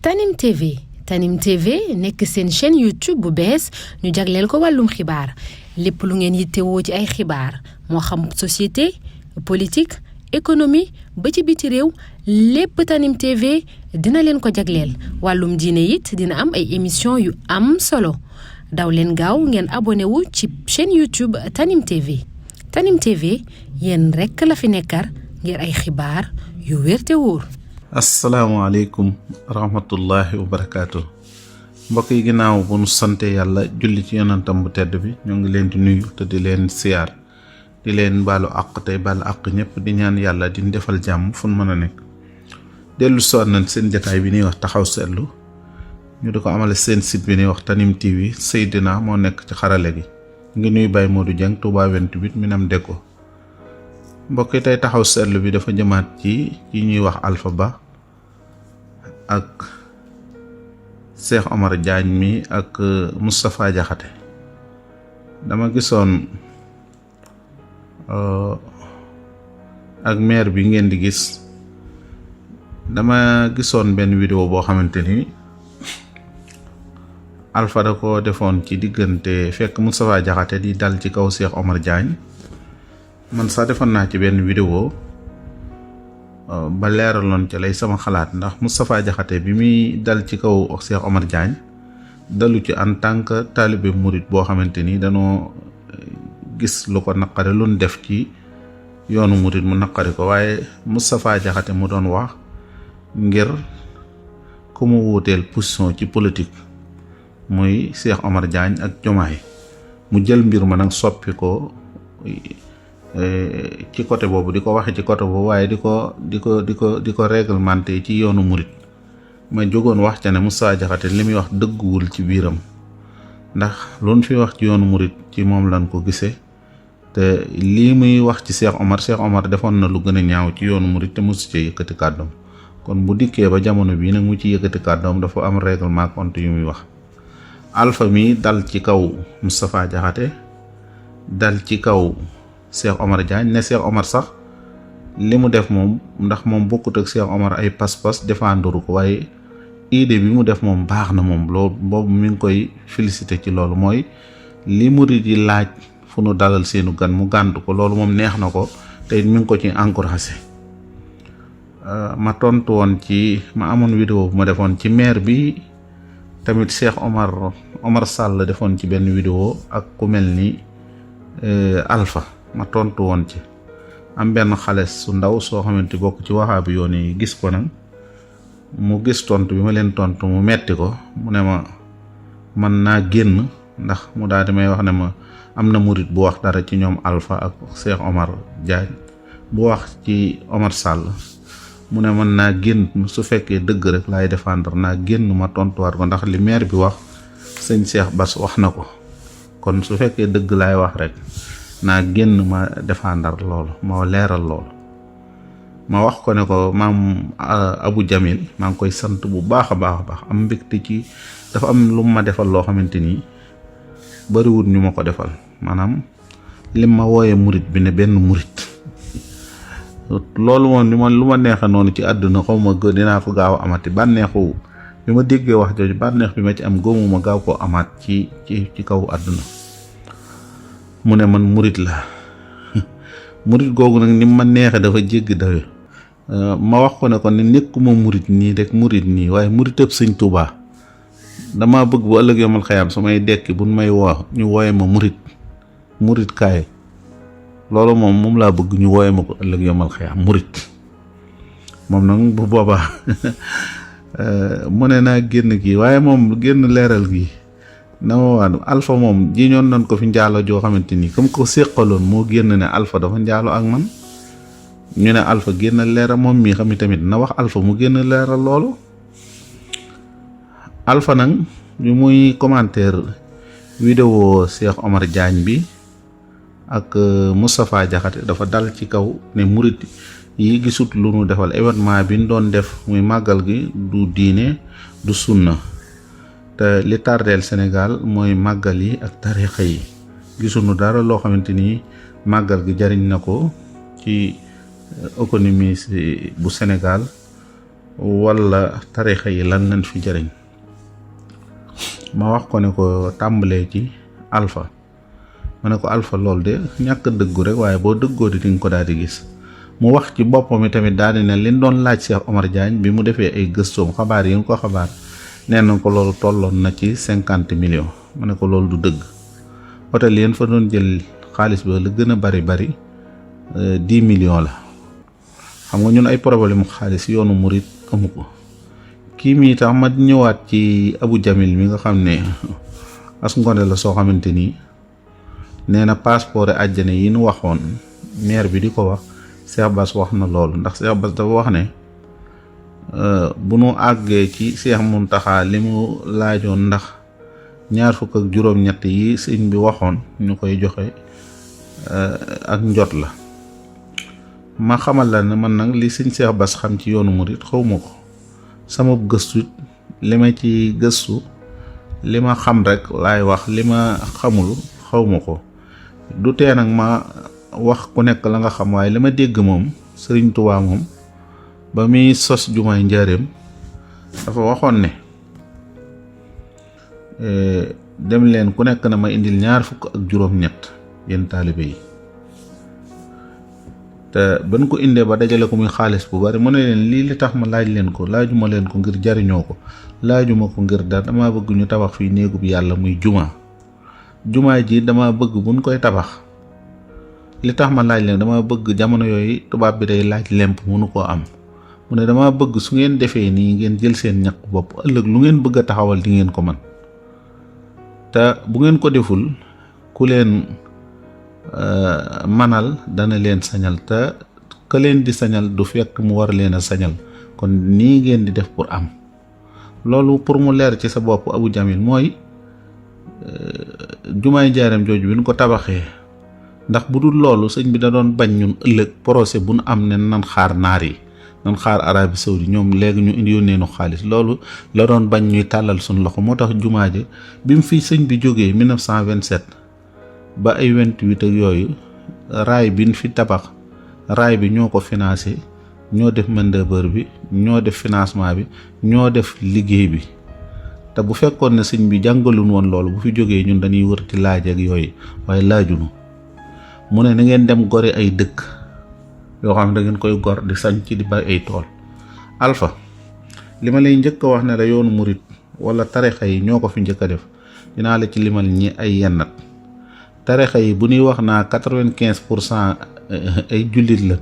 Tanim TV Tanim TV nekk seen chaîne YouTube bu bees ñu jagleel ko wàllum xibaar lépp lu ngeen yittewoo ci ay xibaar moo xam société politique économie ba ci biti réew lépp Tanim TV dina leen ko jagleel wàllum diine it dina am ay émission yu am solo daw leen gaaw ngeen abonné wu ci chaîne YouTube Tanim TV Tanim TV yéen rekk la fi nekkar ngir ay xibaar yu wér te wóor. asalaamaaleykum rahmatullahi wa barakaatu mbokk yi ginnaaw bu nu sante yàlla julli ci yonantam bu tedd bi ñoo ngi leen di nuyu te di leen siyaar di leen baalu àq tey baalu àq ñëpp di ñaan yàlla di defal jàmm fu nu mën a nekk dellu soon nañ seen jataay bi ñuy wax taxaw seetlu ñu di ko amale seen site bi ñuy wax Tanim TV Seydina moo nekk ci xarale gi ngi nuyu Baye Modou Dieng Touba 28 Minam Deko mbokk yi tey taxaw seetlu bi dafa jëmaat ci ñuy wax Alpha Ba ak Cheikh Omar Diagne mi ak Moustapha Diakhaté dama gisoon ak maire bi ngeen di gis dama gisoon benn vidéo boo xamante ni Alpha da ko defoon ci diggante fekk Moustapha Diakhaté di dal ci kaw Cheikh Omar Diagne man sax defoon naa ci benn vidéo ba leeraloon ca lay sama xalaat ndax Moustapha Diakhaté bi muy dal ci kaw Cheikh Omar Diagne dalu ci en tant que talibé murit boo xamante ni danoo gis lu ko naqare lu ñu def ci yoonu murit mu naqari ko waaye Moustapha Diakhaté mu doon wax ngir ku mu wuuteel position ci politique muy Cheikh Omar Diagne ak Diomaye mu jël mbir ma nag soppi ko ci côté boobu di ko waxe ci côté boobu waaye di ko réglementé ci yoonu murit ma jógoon wax ca ne Moustapha Diakhaté li muy wax dëgguwul ci biiram ndax lu ñu fi wax ci yoonu murit ci moom lañ ko gisee te lii muy wax ci Cheikh Omar defoon na lu gën a ñaaw ci yoonu murit te mosu ci yëkkati kàddoom kon bu dikkee ba jamono bii nag mu ci yëkkati kàddoom dafa am règlement compte yu muy wax Alpha mi dal ci kaw Moustapha Diakhaté dal ci kaw Cheikh Omar Diagne ne Cheikh Omar sax li mu def moom ndax moom bokkut ak Cheikh Omar ay pas-pas défendre ko waaye idée bi mu def moom baax na moom loolu boobu mi ngi koy félicité ci loolu mooy li murid yi laaj fu nu dalal seenu gan mu gàntu ko loolu moom neex na ko te mi ngi ko ci encouragé ma tontu woon ci ma amoon vidéo bu ma defoon ci maire bi tamit Cheikh Omar Sall defoon ci benn vidéo ak ku mel ni Alpha ma tontu woon ci am benn xale su ndaw soo xamante bokk ci waxaabi yoon yi gis ko nag mu gis tontu bi ma leen tontu mu metti ko mu ne ma man naa génn ndax mu daal di may wax ne ma am na murit bu wax dara ci ñoom Alpha ak Cheikh Omar Diagne bu wax ci Omar Sall mu ne man naa génn su fekkee dëgg rek laay défendre naa génn ma tontuwaat ko ndax li maire bi wax sëñ Cheikh Bass wax na ko kon su fekkee dëgg laay wax rek naa génn ma défendre loolu ma leeral loolu ma wax ko ne ko maam Abou Jamil maa ngi koy sant bu baax a baax am mbégte ci dafa am lu ma defal loo xamante ni bariwul ñu ma ko defal maanaam lim ma wooyee murit bi ne benn murit loolu moom lu ma neexa noonu ci àdduna xaw ma dinaa ko gaaw a amati bànneexu bi ma déggee wax jooju bànneex bi ma ci am góomu ma gaaw koo amaat ci kaw àdduna mu ne man murit la murit googu nag ni ma neexe dafa jéggi dawe ma wax ko ne ko ne nekkuma murit nii rek murit nii waaye muritëb sëñ Tuubaa dama bëgg bu ëllëg yomal xayaam samay dekki buñ may woo ñu wooye ma murit kaay loolu moom laa bëgg ñu wooye ma ko ëllëg yomal xayaam murit moom nag bu boobaa mu ne naa génn kii waaye moom génn leeral gi na ma waa Alpha moom ji ñoon nañ ko fi njaalo joo xamante ni comme ko séqaloon moo génn ne Alpha dafa njaalo ak man ñu ne Alpha génn leeral moom mii xam ni tamit na wax Alpha mu génn leeral loolu Alpha nag bi muy commentaire vidéo Cheikh Omar Diagne bi ak Moustapha Diakhaté dafa dal ci kaw ne murit yi gisut lu nu defal événement bi ñu doon def muy màggal gi du diine du sunna te li tardeel Sénégal mooy màggal yi ak tarixa yi gisuñu dara loo xamante ni màggal gi jariñ na ko ci économie bu Sénégal wala tarixa yi lan lañ fi jëriñ. ma wax ko ne ko tàmbalee ci alpha ma ne ko alpha loolu de ñàkk dëggu rek waaye boo dëggoo di nga ko daal di gis. mu wax ci boppam mi tamit daal di ne liñ doon laaj Cheikh Omar Diagne bi mu defee ay gëstoom xabaar yi nga ko xabaar nee na ko loolu tolloon na ci 50 millions. ma ne ko loolu du dëgg. hôtel yéen fa doon jël xaalis ba la gën a bari 10 millions la. xam nga ñun ay problème mu xaalis yoonu murit amu ko. kii mii tax ma ñëwaat ci Abu Jamil mi nga xam ne as ngone la soo xamante nii nee na passeport àjjana yi nu waxoon maire bi di ko wax Cheikh Bass wax na loolu ndax Cheikh Bass dafa wax ne bu nu àggee ci Cheikh Mountakha li mu laajoon ndax 27 yi sëñ bi waxoon ñu koy joxe ak njot la. ma xamal la ne man nag li sëñ Cheikh Bass xam ci yoonu murit xawma ko. sama gëstu li ma ci gëstu li ma xam rek laay wax li ma xamul xawma ko. du tee nag ma wax ku nekk la nga xam waaye li ma dégg moom Sëriñ Tuubaa moom ba muy sos jumaay Njaaréem dafa waxoon ne dem leen ku nekk na ma indil 27 yéen taalibe yi. te ban ko indee ba dajale ko muy xaalis bu bari mu ne leen lii li tax ma laaj leen ko laajuma leen ko ngir jariñoo ko laajuma ko ngir dara dama bëgg ñu tabax fii néegub yàlla muy jumaa ji dama bëgg buñ koy tabax li tax ma laaj leen dama bëgg jamono yooyu tubaab bi day laaj lemp mënu koo am mu ne dama bëgg su ngeen defee nii ngeen jël seen ñaq bopp ëllëg lu ngeen bëgg a taxawal di ngeen ko man te bu ngeen ko deful ku leen manal dana leen sañal te ka leen di sañal du fekk mu war leen a sañal kon nii ngeen di def pour am loolu pour mu leer ci sa bopp Abu Jamil mooy jumaay Njaaréem jooju bi ñu ko tabaxee ndax bu dul loolu sëñ bi da doon bañ ñun ëllëg procès bu nu am ne nan xaar naar yi nan xaar Arabie Saoudi ñoom léegi ñu indi yónnee nu xaalis loolu la doon bañ ñuy tàllal suñu loxo moo tax jumaa ji bi mu fi sëñ bi jógee 1927 ba ay 28 ak yooyu raay bi ñu fi tabax raay bi ñoo ko financé ñoo def main d'œuvre bi ñoo def financement bi ñoo def liggéey bi te bu fekkoon ne sëñ bi jàngaluñ woon loolu bu fi jógee ñun dañuy wër ci laaj ak yooyu waaye laajunu mu ne na ngeen dem gore ay dëkk yoo xam ne da ngeen koy gor di sañ ci di bari ay tool. Alpha li ma lay njëkk a wax ne la yoonu murit wala tarixa yi ñoo ko fi njëkk a def dinaa la ci limal ñi ay yennat. tarixa yi bu ñuy wax naa 95% ay jullit la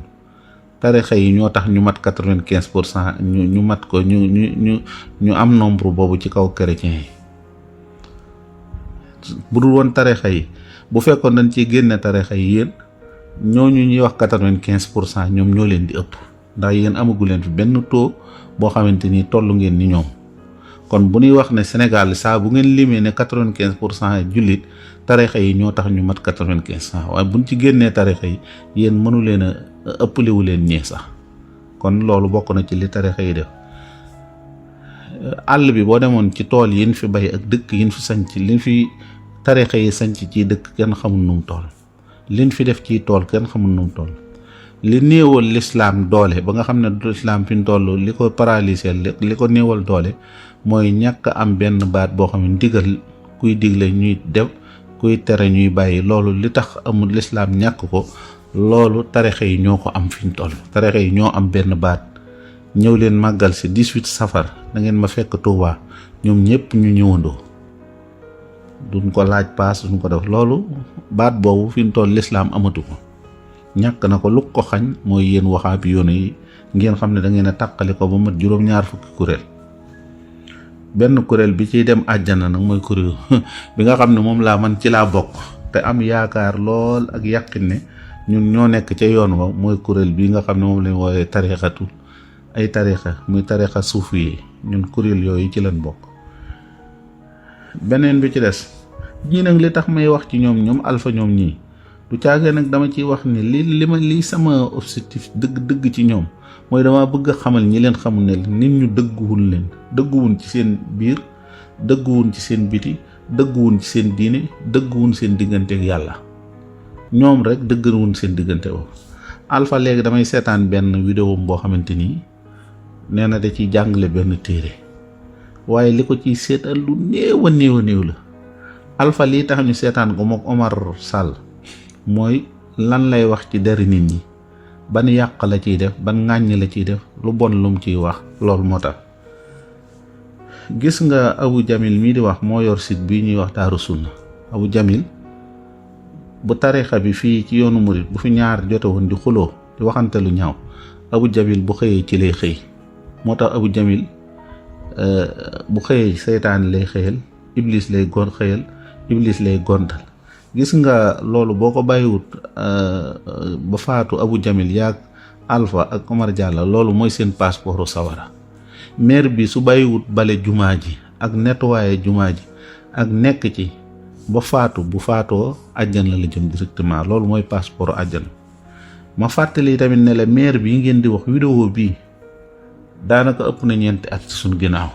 tarixa yi ñoo tax ñu mat 95% ñu mat ko ñu am nombre boobu ci kaw chrétien yi. bu dul woon tarixa yi bu fekkoon dañ ciy génne tarixa yi yéen ñooñu ñuy wax 95% ñoom ñoo leen di ëpp ndax yéen amagu leen fi benn taux boo xamante ni tollu ngeen ni ñoom. kon bu ñuy wax ne Sénégal saa bu ngeen limee ne 95% jullit tarixa yi ñoo tax ñu mat 95% waaye buñ ci génnee tarixa yi yéen mënu leen a ëppalewu leen ñee sax kon loolu bokk na ci li tarixa yi def. àll bi boo demoon ci tool yin fi bay ak dëkk yin fi sanc liñ fi tarixa yi sanc ci dëkk kenn xamul nu mu toll liñ fi def ci tool kenn xamul nu mu toll. li néewal lislaam doole ba nga xam ne lislaam fi mu toll li ko paralysé li ko néewal doole mooy ñàkk am benn baat boo xam ne ndigal kuy digle ñuy def kuy tere ñuy bàyyi loolu li tax amul lislaam ñàkk ko loolu tarixa yi ñoo ko am fi ñu toll. tarixa yi ñoo am benn baat ñëw leen màggal si 18 safar da ngeen ma fekk Tuubaa ñoom ñëpp ñu ñëwandoo duñ ko laaj paas duñ ko def loolu baat boobu fi ñu toll lislaam amatu ko. ñàkk na ko lu ko xañ mooy yéen waxaabi yoon yi ngeen xam ne da ngeen a tàqali ko ba mat juróom-ñaar fukki kuréel. benn kuréel bi ciy dem àjjana nag mooy kuréel bi nga xam ne moom laa man ci laa bokk te am yaakaar lool ak yàqin ne ñun ñoo nekk ca yoon wa mooy kuréel bi nga xam ne moom lañ woowee tarixatu ay tarixa muy tarixa suufi yi ñun kuréel yooyu ci lañ bokk. beneen bi ci des ñii nag li tax may wax ci ñoom alpha ñoom ñii du caagee nag dama ciy wax ni li sama objectif dëgg ci ñoom mooy dama bëgg a xamal ñi leen xamul ne nit ñu dëgguwun ci seen biir dëgguwun ci seen biti dëgguwun ci seen diine dëgguwun seen diggante ak yàlla ñoom rek dëgguwun seen diggante boobu. Alpha léegi damay seetaan benn vidéo boo xamante ni nee na da ciy jàngale benn téere waaye li ko ciy seetaan lu néew a néew la. Alpha lii tax ñu seetaan ko mook Omar Sall mooy lan lay wax ci deri nit ñi, ban yàq la ciy def, ban ŋàññ la ciy def, lu bon lum ciy wax. loolu moo tax gis nga Abu Jamil mii di wax moo yor site bii ñuy wax Daaru Sunna. Abu Jamil bu tarixa bi fii ci yoonu murit bu fi ñaar jote woon di xuloo di waxante lu ñaaw, Abu Jamil bu xëyee ci lay xëy. moo tax Abu Jamil bu xëyee seytaan lay xëyal, iblis lay xëyal, iblis lay gontal. gis nga loolu boo ko bàyyiwut ba faatu Abu Jamil yaag Alpha ak Omar Diallo loolu mooy seen passeportu sawara. maire bi su bàyyiwut bale jumaa ji ak nettoyer jumaa ji ak nekk ci ba faatu, bu faatoo àjjana la jëm directement. loolu mooy passeport àjjana. ma fàttali tamit ne la maire bi ngeen di wax vidéo bii daanaka ëpp na 4 at ci suñu ginnaaw.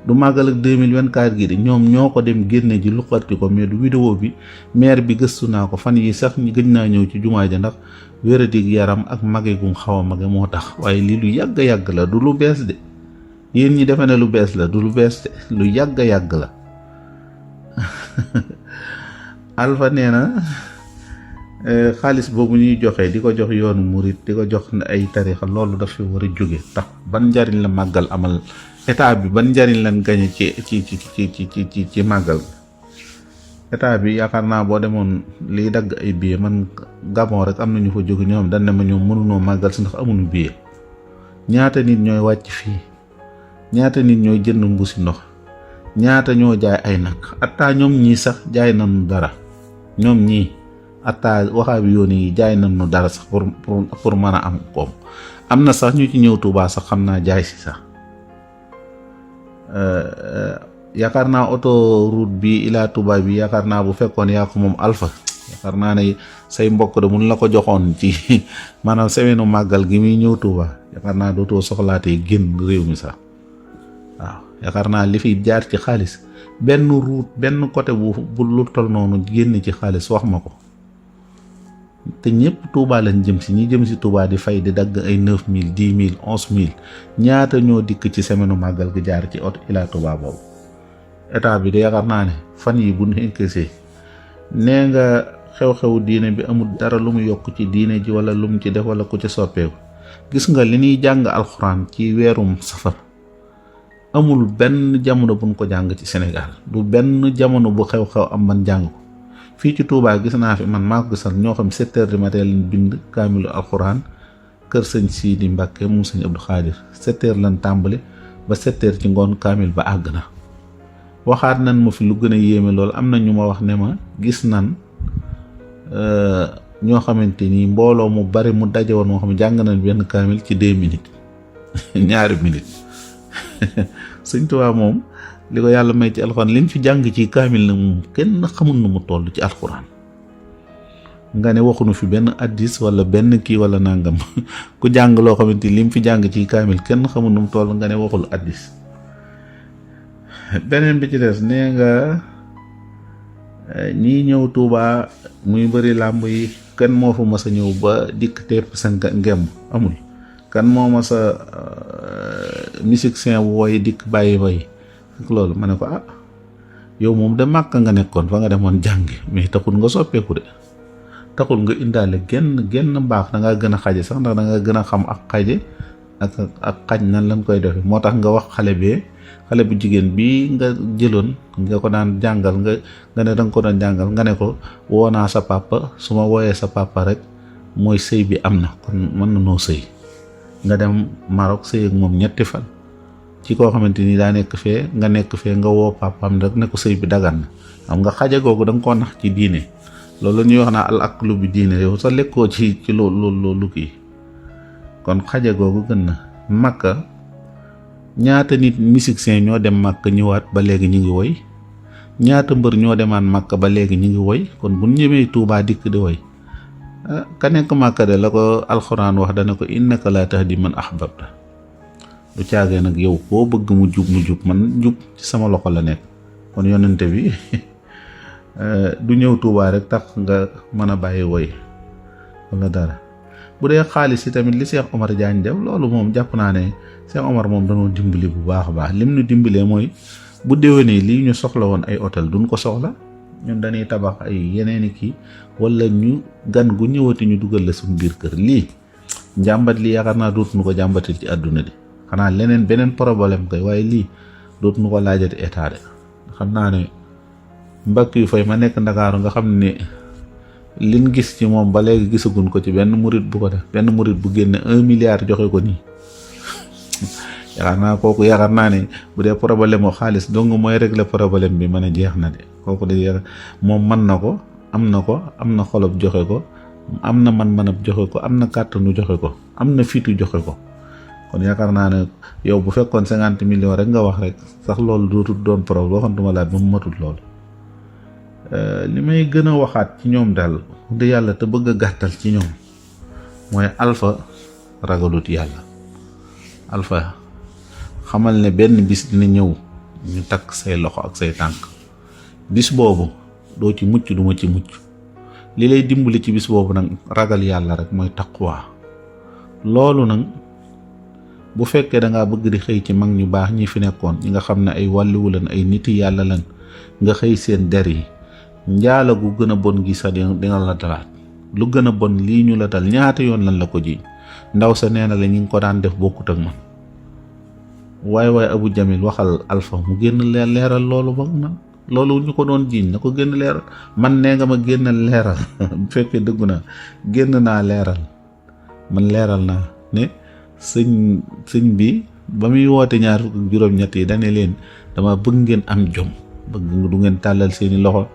du màggal ak 2024 gi de ñoom ñoo ko dem génne ji luqati ko, mais du vidéo bi maire bi gëstu naa ko fan yi sax gëj naa ñëw ci jumaa ja ndax wéradig yaram ak mage gum xaw a mage moo tax. waaye lii lu yàgg la, du lu bees de. yéen ñi defe ne lu bees la, du lu bees de, lu yàgg la. Alpha nee na xaalis boobu ñuy joxe di ko jox yoonu murit, di ko jox ay tarixa, loolu daf fi war a jóge. tax ban njariñ la màggal amal état bi, ban njariñ lan gañe ci màggal état bi. yaakaar naa boo demoon liy dagg ay billet, man Gabon rek am na ñu fa jóge ñoom dañ ne ma ñoom mënunoo màggal si ndax amuñu billet. ñaata nit ñooy wàcc fii, ñaata nit ñooy jënd mbuusi ndox, ñaata ñoo jaay ay nag. atta ñoom ñii sax jaay nañu dara, ñoom ñii atta waxaabi yoon yi jaay nañu dara sax pour mën a am koom. am na sax ñu ci ñëw Touba sax xam naa jaay si sax. yaakaar naa autoroute bi ila Touba bi yaakaar naa bu fekkoon yaa ko moom Alpha, yaakaar naa ne say mbokk de mun la ko joxoon ci maanaam semaine màggal gi muy ñëw Touba, yaakaar naa dootoo soxlaatee génn réew mi sax. waaw yaakaar naa li fi jaar ci xaalis, benn route benn côté bu lu tol noonu génn ci xaalis wax ma ko. te ñëpp Touba lañ jëm si, ñi jëm si Touba di fay di dagg ay 9000 10000 11000 ñaata ñoo dikk ci semaine màggal gi jaar ci oto ila Touba boobu. état bi de yaakaar naa ne fan yi bu ñu encaissé nee nga xew-xewu diine bi amul dara lu mu yokk ci diine ji wala lu mu ci def wala ku ci soppeeku. gis nga li ñuy jàng alxuraan ci weerum safar amul benn jamono buñ ko jàng ci Sénégal, du benn jamono bu xew-xew am man jàng ko. fii ci Touba gis naa fi man maa ko gisal ñoo xam 7 heures du matin lañ bind kaamilu alxuraan kër sëñ Sidi Mbàkke mu sëñ Abdou Khadir. 7 heures lañ tàmbali ba 7 heures ci ngoon kaamil ba àgg na. waxaat nan ma fi lu gën a yéeme loolu, am na ñu ma wax ne ma gis nan ñoo xamante ni mbooloo mu bari mu daje woon moo xam ne jàng nañ benn kaamil ci 2 minutes 2 minutes. sëñ Touba moom li ko yàlla may ci alxuraan lim fi jàng ci kaamil na moom kenn xamul nu mu toll ci alxuraan. nga ne waxuñu fi benn addis wala benn kii wala nangam ku jàng loo xamante lim fi jàng ci kaamil kenn xamul nu mu toll nga ne waxul addis. beneen bi ci des nee nga ñii ñëw Touba muy bëri làmb yi kenn moo fa mas a ñëw ba dikk tepp sa ngem amul. kan moo mas a musicien wooy dikk bàyyi way loolu ma ne ko yow moom de màkk nga nekkoon fa nga demoon jàngi, mais taxul nga soppeeku de, taxul nga indaale genn baax. da nga gën a xaje sax ndax da nga gën a xam ak xaje ak xaj nan lañ koy defee. moo tax nga wax xale bu jigéen bi nga jëloon nga ko daan jàngal nga ne danga ko doon jàngal nga ne ko woo naa sa papa, su ma wooyee sa papa rek mooy sëy bi am na, kon mën na noo sëy. nga dem Maroc sëy ak moom 3 fan ci koo xamante ni daa nekk fee nga woo papaam rek ne ko sëy bi dagan na. xam nga xaje googu da nga koo nax ci diine. loolu ñuy wax naa al aklu bi diine, yow sa lekkoo ci loolu kii. kon xaje googu gën na. Makka ñaata nit musicien ñoo dem Makka ñëwaat ba léegi ñu ngi woy, ñaata mbër ñoo demaan Makka ba léegi ñu ngi woy. kon bu ñëwee Touba dikk di woy ka nekk Makka de la ko alxuraan wax dana ko innaka laa tahdi man ahbabta. du caagee nag yow koo bëgg mu jub man jub ci sama loxo la nekk. kon yonente bi du ñëw Touba rek tax nga mën a bàyyi woy wala dara. bu dee xaalis yi tamit li Cheikh Omar Diagne def loolu moom jàpp naa ne Cheikh Omar moom dañoo dimbali bu baax a baax lim ñu dimbalee mooy bu déwénee lii ñu soxla woon ay hôtel duñ ko soxla ñun dañuy tabax ay yeneeni kii wala ñu gan gu ñëwati ñu dugal la suñu biir kër lii njàmbat li yaakaar naa dootuñu ko jàmbatil ci àdduna di xanaa leneen beneen problème koy waaye lii dootuñu ko laajati état de xam naa ne mbakk yu fay ma nekk Ndakaaru nga xam ne liñ gis ci moom ba léegi gisaguñ ko ci benn murit bu ko def benn murit bu génne 1 milliard joxe ko nii yaakaar naa kooku yaakaar naa ne bu dee problème moo xaalis dong mooy régler problème bi mën a jeex na de kooku de moom mën na ko am na xolob joxe ko am na man-manab joxe ko am na kàttanu joxe ko am na fitu joxe ko kon yaakaar naa ne yow bu fekkoon 50 millions rek nga wax rek sax loolu dootul doon problème waxantuma laat ba mu matul loolu li may gën a waxaat ci ñoom daal di yàlla te bëgg a gàttal ci ñoom mooy Alpha ragalut yàlla. Alpha xamal ne benn bis dina ñëw ñu takk say loxo ak say tànk bis boobu doo ci mucc duma ci mucc li lay dimbali ci bis boobu nag ragal yàlla rek mooy taqwa loolu nag bu fekkee da ngaa bëgg di xëy ci mag ñu baax ñi fi nekkoon ñi nga xam ne ay wàlliwu lan ay niti yàlla lan nga xëy seen der yi njaala gu gën a bon gi sax dina la dalaat lu gën a bon lii ñu la dal ñaata yoon lan la ko jiiñ ndaw sa nee na la ñi ngi ko daan def bokkut ak man waaye Abu Jamil waxal Alpha mu génn leeral loolu ba na loolu ñu ko doon jiiñ na ko génn leeral man nee nga ma génn leeral bu fekkee dëggu na génn naa leeral man leeral naa ne sëñ bi ba muy woote 26 yi dane leen dama bëgg ngeen am jom bëgg du ngeen tàllal seeni loxo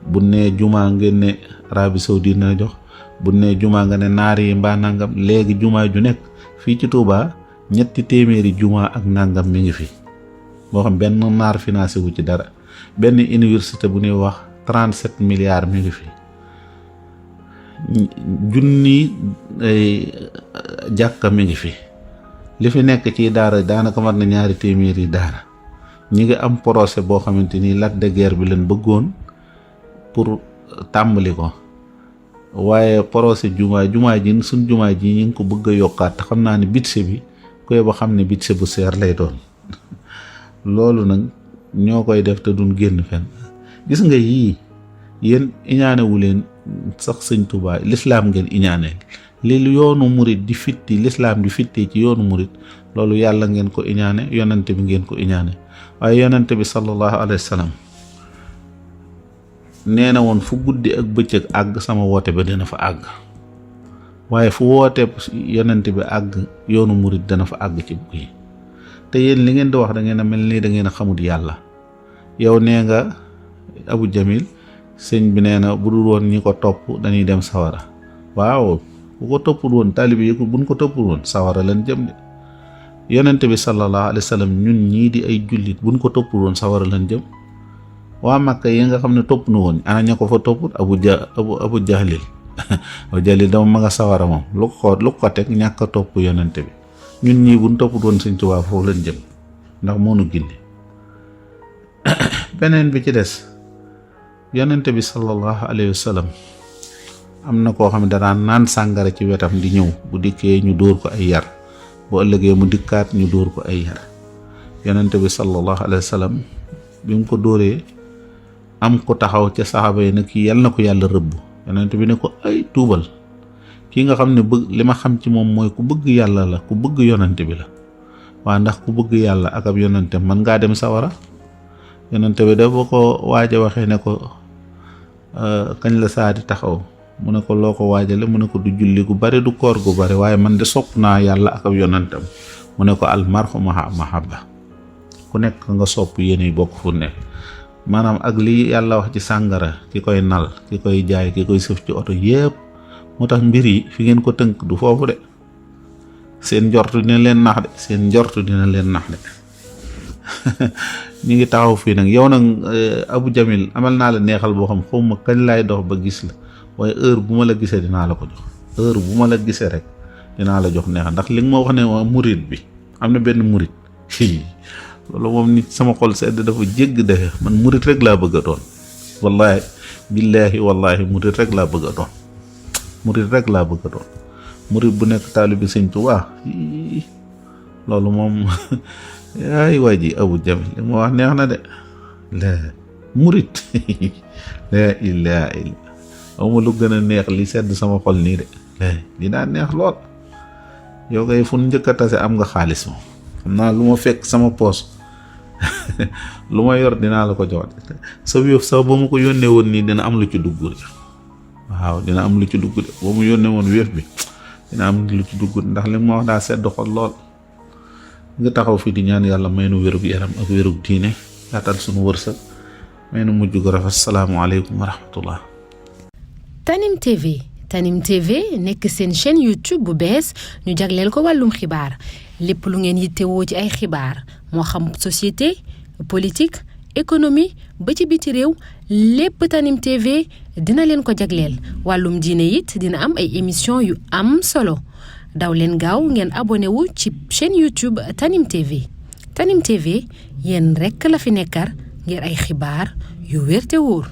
bu nee jumaa ngeen ne Arabie Saoudite na jox bu nee jumaa nga ne naar yi mbaa nangam léegi jumaa ju nekk fii ci Touba 300 jumaa ak nangam mi ngi fi boo xam benn naar financé wu ci dara benn université bu ñuy wax 37 milliards mi ngi fi junni jàkka mi ngi fi li fi nekk ci daara daanaka mat na 200 daara ñi ngi am procès boo xamante ni Lac de Guiers bi leen bëggoon pour tàmbali ko waaye procès jumaa ji suñ jumaa ji ñu ngi ko bëgg a yokkaat te xam naa ne budget bi koy ba xam ne budget bu seer lay doon loolu nag ñoo koy def te duñ génn fenn gis nga yii yéen iñaanewu leen sax sëñ Tuubaa lislaam ngeen iñaaneel li yoonu murit di fitti lislaam di fittee ci yoonu murit loolu yàlla ngeen ko iñaane yonante bi ngeen ko iñaane waaye yonante bi sallallahu alayhi wa sallam nee na woon fu guddi ak bëccëg àgg sama woote ba dina fa àgg waaye fu woote yonante bi àgg yoonu murit dana fa àgg ci bugg yi te yéen li ngeen di wax da ngeen a mel nii da ngeen a xamut yàlla yow nee nga Abu Jamil sëñ bi nee na bu dul woon ñi ko topp dañuy dem sawara waaw bu ko toppul woon taalibe yi ko buñ ko toppul woon sawara leen jëm de yonente bi sallallahu alayhi wa sallam ñun ñii di ay jullit buñ ko toppul woon sawara leen jëm waa Makka yi nga xam ne topp na woon ana ña ko fa toppul Abu Jahlil Abu Jahlil dama ma nga sawara moom lu ko teg ñàkk a topp yonente bi ñun ñii buñ toppul woon Sëñ Tuubaa foofu leen jëm ndax moo nu gindi beneen bi ci des yonente bi sallallahu alayhi wa sallam am na koo xam ne danaan naan sàngara ci wetam di ñëw bu dikkee ñu dóor ko ay yar bu ëllëgee mu dikkaat ñu dóor ko ay yar yonente bi sallallahu alayhi wa sallam bi mu ko dóoree am ko taxaw ca saxaaba yi ne kii yal na ko yàlla rëbb yonente bi ne ko ay tuubal kii nga xam ne bëgg li ma xam ci moom mooy ku bëgg yàlla la ku bëgg yonente bi la waa ndax ku bëgg yàlla ak ab yonente mën ngaa dem sawara yonente bi dafa ko waaja waxee ne ko kañ la saa di taxaw mu ne ko loo ko waajale mu ne ko du julli gu bari du koor gu bari waaye man de sopp naa yàlla ak ab yonentam mu ne ko al mar'u ma'a mahabba ku nekk nga sopp yéenay bokk fu nekk maanaam ak li yàlla wax ci sàngara ki koy nal ki koy jaay ki koy sëf ci oto yépp moo tax mbir yi fi ngeen ko tënk du foofu de seen njortu dina leen nax de seen njortu dina leen nax de ñu ngi taxaw fii nag yow nag Abu Jamil amal naa la neexal boo xam xawma kañ laay dox ba gis la waaye heure bu ma la gisee dinaa la ko jox heure bu ma la gisee rek dinaa la jox neexal ndax li nga ma wax ne murit bi am na benn murit loolu moom nit sama xol sedd dafa jégg defe man murit rek laa bëgg a doon wallahi billahi wallahi murit rek laa bëgg a doon murit rek laa bëgg a doon murit bu nekk taalibe Sëñ Tuubaa loolu moom ay waay ji Abu Jamil li ma wax neex na de la murit la ilaha illa awma lu gën a neex li sedd sama xol nii de li daa neex lool. yow kay fu njëkk a tase am nga xaalis moom xam naa lu ma fekk sama poos lu ma yor dinaa la ko jox sa wéef sax ba mu ko yónnee woon nii dina am lu ci dugg de waaw dina am lu ci dugg de ba mu yónnee woon wéef bi dina am lu ci dugg ndax li ma wax daa sedd xol lool. nga taxaw fi di ñaan yàlla may nu wérug yaram ak wérug diine yaatal sunu wërsëg may nu mujj gu rafet salaamaaleykum wa rahmatullah. Tanim TV nekk seen chaîne YouTube bu bees ñu jagleel ko wàllum xibaar lépp lu ngeen yittewoo ci ay xibaar moo xam société politique économie ba ci biti réew lépp Tanim TV dina leen ko jagleel wàllum diine it dina am ay émission yu am solo daw leen gaaw ngeen abonné wu ci chaîne YouTube Tanim TV yéen rekk la fi nekkar ngir ay xibaar yu wér te wóor.